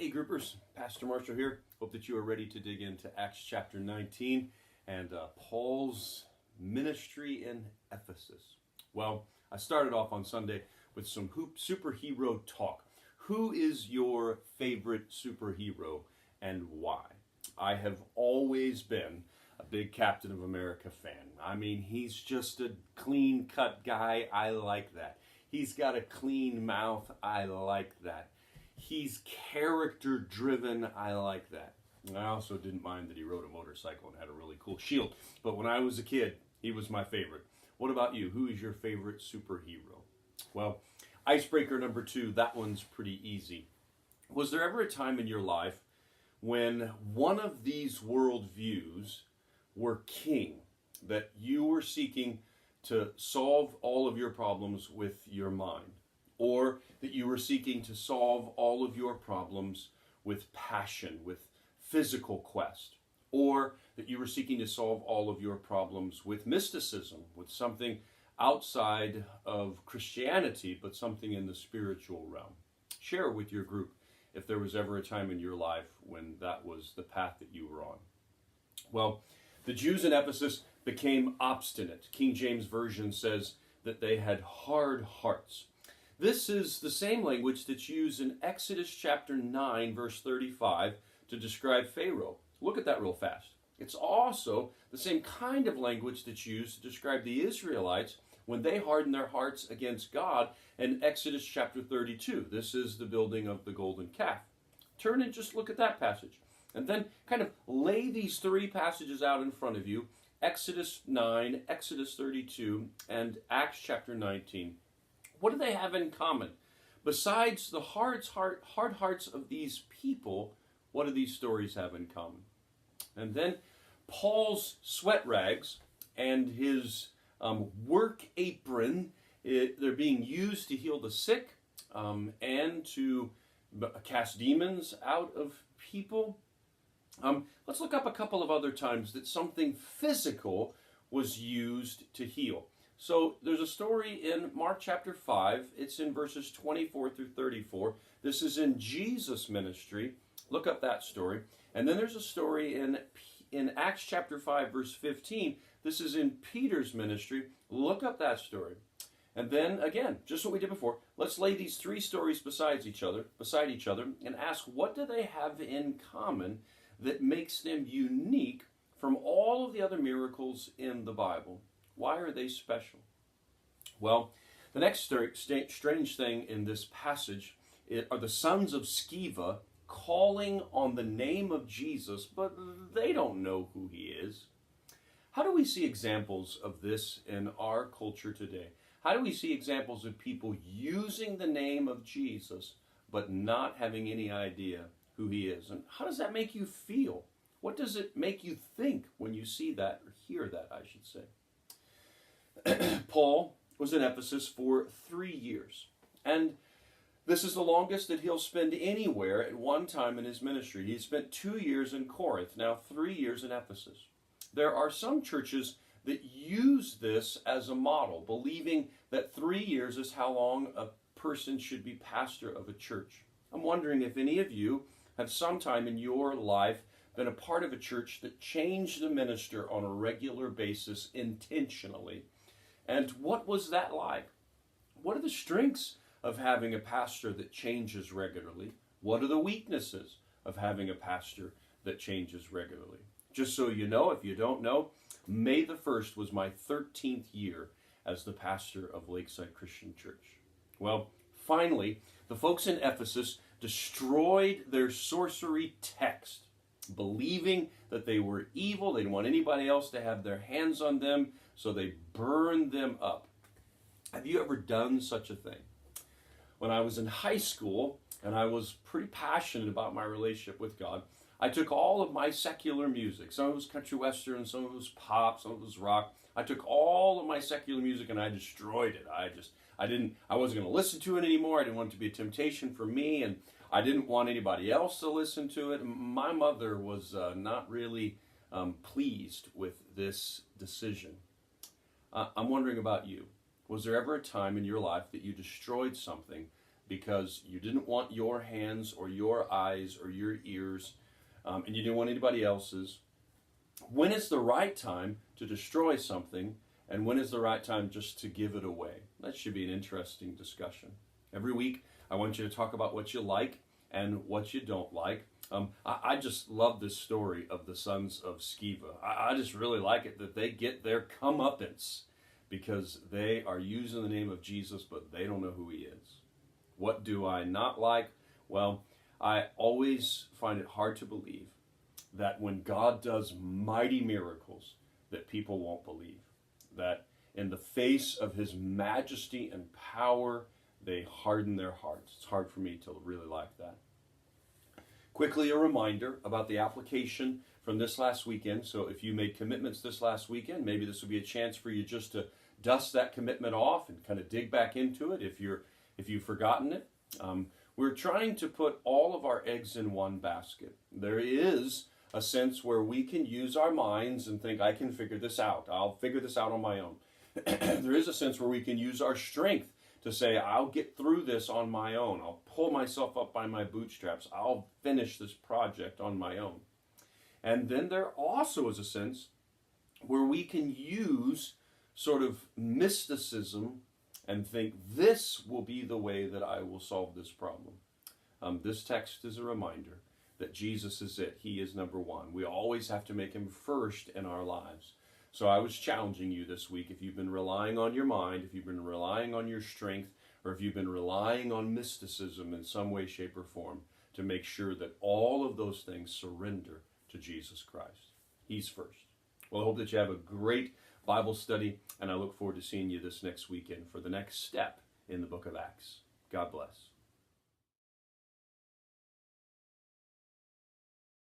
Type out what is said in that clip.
Hey groupers, Pastor Marshall here. Hope that you are ready to dig into Acts chapter 19 and Paul's ministry in Ephesus. Well, I started off on Sunday with some superhero talk. Who is your favorite superhero and why? I have always been a big Captain of America fan. I mean, he's just a clean-cut guy. I like that. He's got a clean mouth. I like that. He's character-driven. I like that. I also didn't mind that he rode a motorcycle and had a really cool shield. But when I was a kid, he was my favorite. What about you? Who is your favorite superhero? Well, icebreaker number 2, that one's pretty easy. Was there ever a time in your life when one of these worldviews were king, that you were seeking to solve all of your problems with your mind? Or that you were seeking to solve all of your problems with passion, with physical quest? Or that you were seeking to solve all of your problems with mysticism, with something outside of Christianity, but something in the spiritual realm? Share with your group if there was ever a time in your life when that was the path that you were on. Well, the Jews in Ephesus became obstinate. King James Version says that they had hard hearts. This is the same language that's used in Exodus chapter 9, verse 35 to describe Pharaoh. Look at that real fast. It's also the same kind of language that's used to describe the Israelites when they hardened their hearts against God in Exodus chapter 32. This is the building of the golden calf. Turn and just look at that passage. And then kind of lay these 3 passages out in front of you. Exodus 9, Exodus 32, and Acts chapter 19. What do they have in common? Besides the hard hearts of these people, what do these stories have in common? And then Paul's sweat rags and his work apron, they're being used to heal the sick and to cast demons out of people. Let's look up a couple of other times that something physical was used to heal. So there's a story in Mark chapter 5. It's in verses 24 through 34. This is in Jesus' ministry. Look up that story. And then there's a story in Acts chapter 5, verse 15. This is in Peter's ministry. Look up that story. And then, again, just what we did before, let's lay these 3 stories beside each other, and ask, what do they have in common that makes them unique from all of the other miracles in the Bible? Why are they special? Well, the next strange thing in this passage are the sons of Sceva calling on the name of Jesus, but they don't know who he is. How do we see examples of this in our culture today? How do we see examples of people using the name of Jesus, but not having any idea who he is? And how does that make you feel? What does it make you think when you see that, or hear that, I should say? Paul was in Ephesus for 3 years, and this is the longest that he'll spend anywhere at one time in his ministry. He spent 2 years in Corinth, now 3 years in Ephesus. There are some churches that use this as a model, believing that 3 years is how long a person should be pastor of a church. I'm wondering if any of you have sometime in your life been a part of a church that changed the minister on a regular basis intentionally. And what was that like? What are the strengths of having a pastor that changes regularly? What are the weaknesses of having a pastor that changes regularly? Just so you know, if you don't know, May the 1st was my 13th year as the pastor of Lakeside Christian Church. Well, finally, the folks in Ephesus destroyed their sorcery text, believing that they were evil. They didn't want anybody else to have their hands on them, so they burned them up. Have you ever done such a thing? When I was in high school, and I was pretty passionate about my relationship with God, I took all of my secular music. Some of it was country western, some of it was pop, some of it was rock. I took all of my secular music and I destroyed it. I wasn't going to listen to it anymore. I didn't want it to be a temptation for me, and I didn't want anybody else to listen to it. My mother was not really pleased with this decision. I'm wondering about you. Was there ever a time in your life that you destroyed something because you didn't want your hands or your eyes or your ears, and you didn't want anybody else's. When is the right time to destroy something, and when is the right time just to give it away? That should be an interesting discussion. Every week, I want you to talk about what you like and what you don't like. I just love this story of the sons of Sceva. I just really like it that they get their comeuppance because they are using the name of Jesus, but they don't know who he is. What do I not like? Well, I always find it hard to believe that when God does mighty miracles, that people won't believe. That in the face of his majesty and power, they harden their hearts. It's hard for me to really like that. Quickly, a reminder about the application from this last weekend. So if you made commitments this last weekend, maybe this will be a chance for you just to dust that commitment off and kind of dig back into it if you've forgotten it. We're trying to put all of our eggs in one basket. There is a sense where we can use our minds and think, I can figure this out. I'll figure this out on my own. There is a sense where we can use our strength to say, I'll get through this on my own. I'll pull myself up by my bootstraps. I'll finish this project on my own. And then there also is a sense where we can use sort of mysticism and think this will be the way that I will solve this problem. This text is a reminder that Jesus is it. He is number one. We always have to make him first in our lives. So I was challenging you this week, if you've been relying on your mind, if you've been relying on your strength, or if you've been relying on mysticism in some way, shape, or form, to make sure that all of those things surrender to Jesus Christ. He's first. Well, I hope that you have a great Bible study, and I look forward to seeing you this next weekend for the next step in the book of Acts. God bless.